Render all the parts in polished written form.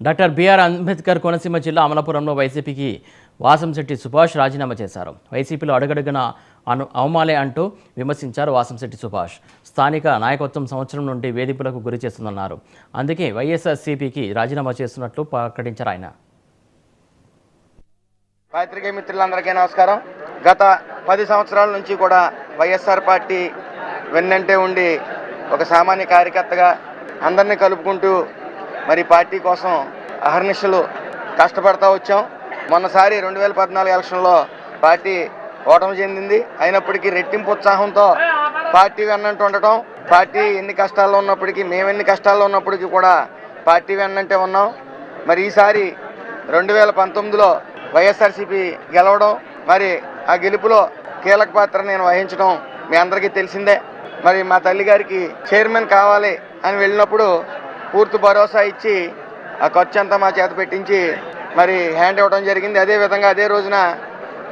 Doctor BR Ambedkar Konaseema జిల్లా అమలాపురంలో వైసీపీకి వాసంశెట్టి సుభాష్ రాజీనామా చేశారు. వైసీపీలో అడుగడుగున అవమాలే అంటూ విమర్శించారు వాసంశెట్టి సుభాష్. స్థానిక నాయకత్వం సంవత్సరం నుండి వేధింపులకు గురి చేస్తుందన్నారు. అందుకే వైఎస్ఆర్సీపీకి రాజీనామా చేస్తున్నట్లు ప్రకటించారు ఆయన. పాత్రికేయ మిత్రులందరికీ నమస్కారం. గత 10 సంవత్సరాల నుంచి కూడా వైఎస్ఆర్ పార్టీ వెన్నంటే ఉండి ఒక సామాన్య కార్యకర్తగా అందరినీ కలుపుకుంటూ మరి పార్టీ కోసం అహర్నిశలు కష్టపడతా వచ్చాం. మొన్నసారి 2014 ఎలక్షన్లో పార్టీ ఓటమి చెందింది. అయినప్పటికీ రెట్టింపు ఉత్సాహంతో పార్టీ వెన్నంటే ఉండటం, పార్టీ ఎన్ని కష్టాల్లో ఉన్నప్పటికీ, మేమెన్ని కష్టాల్లో ఉన్నప్పటికీ కూడా పార్టీ వెన్నంటే ఉన్నాం. మరి ఈసారి 2019లో వైఎస్ఆర్సీపీ గెలవడం, మరి ఆ గెలుపులో కీలక పాత్ర నేను వహించడం మీ అందరికీ తెలిసిందే. మరి మా తల్లి గారికి చైర్మన్ కావాలి అని వెళ్ళినప్పుడు పూర్తి భరోసా ఇచ్చి ఆ ఖర్చు అంతా మా చేత పెట్టించి మరి హ్యాండ్ ఇవ్వడం జరిగింది. అదేవిధంగా అదే రోజున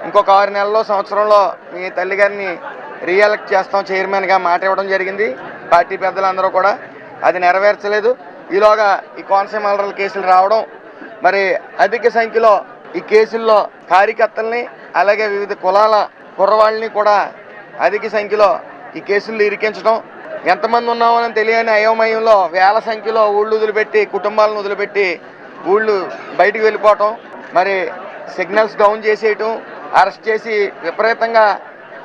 ఇంకొక 6 నెలల్లో సంవత్సరంలో మీ తల్లి గారిని రీఎలెక్ట్ చేస్తాం చైర్మన్గా మాట ఇవ్వడం జరిగింది. పార్టీ పెద్దలందరూ కూడా అది నెరవేర్చలేదు. ఈలోగా ఈ కోనసీమ అల్లర్ల కేసులు రావడం, మరి అధిక సంఖ్యలో ఈ కేసుల్లో కార్యకర్తల్ని అలాగే వివిధ కులాల కుర్రవాళ్ళని కూడా అధిక సంఖ్యలో ఈ కేసుల్లో ఇరికించడం, ఎంతమంది ఉన్నామని తెలియని అయోమయంలో వేల సంఖ్యలో ఊళ్ళు వదిలిపెట్టి, కుటుంబాలను వదిలిపెట్టి ఊళ్ళు బయటికి వెళ్ళిపోవటం, మరి సిగ్నల్స్ డౌన్ చేసేయటం, అరెస్ట్ చేసి విపరీతంగా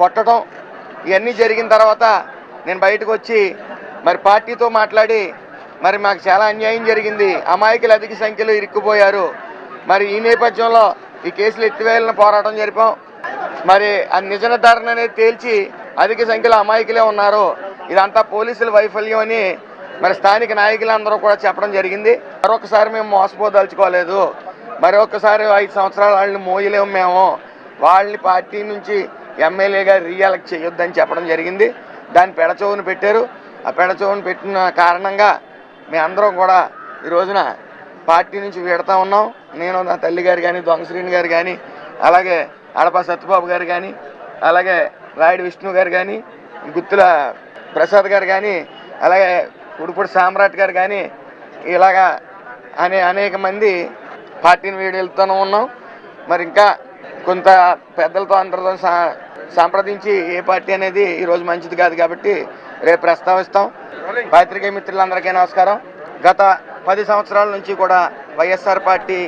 కొట్టడం, ఇవన్నీ జరిగిన తర్వాత నేను బయటకు వచ్చి మరి పార్టీతో మాట్లాడి మరి మాకు చాలా అన్యాయం జరిగింది, అమాయకులు అధిక సంఖ్యలో ఇరుక్కుపోయారు, మరి ఈ నేపథ్యంలో ఈ కేసులు ఎత్తివేయాలని పోరాటం జరిపాం. మరి ఆ నిజ నిర్ధారణ అనేది తేల్చి అధిక సంఖ్యలో అమాయకులే ఉన్నారు, ఇదంతా పోలీసుల వైఫల్యం అని మరి స్థానిక నాయకులందరూ కూడా చెప్పడం జరిగింది. మరొకసారి మేము మోసపోదలుచుకోలేదు, మరొకసారి 5 సంవత్సరాలు వాళ్ళని మోయలేము, మేము వాళ్ళని పార్టీ నుంచి ఎమ్మెల్యేగా రీఎలెక్ట్ చేయొద్దని చెప్పడం జరిగింది. దాన్ని పెడచోవును పెట్టారు. ఆ పెడచోవును పెట్టిన కారణంగా మేము అందరం కూడా ఈ రోజున పార్టీ నుంచి వీడతా ఉన్నాం. నేను నా తల్లి గారు కానీ, దొంగశ్రీని గారు కానీ, అలాగే అడప సత్యబాబు గారు కానీ, అలాగే రాయుడు విష్ణు గారు కానీ, గుత్తుల ప్రసాద్ గారు కానీ, అలాగే ఉడుపుడు సామ్రాట్ గారు కానీ, ఇలాగా అనేక మంది పార్టీని వీడెళ్తూనే ఉన్నాం. మరి ఇంకా కొంత పెద్దలతో అందరితో సంప్రదించి ఏ పార్టీ అనేది ఈరోజు మంచిది కాదు కాబట్టి రేపు ప్రస్తావిస్తాం. పాత్రికేయ మిత్రులందరికీ నమస్కారం. గత 10 సంవత్సరాల నుంచి కూడా వైఎస్ఆర్ పార్టీ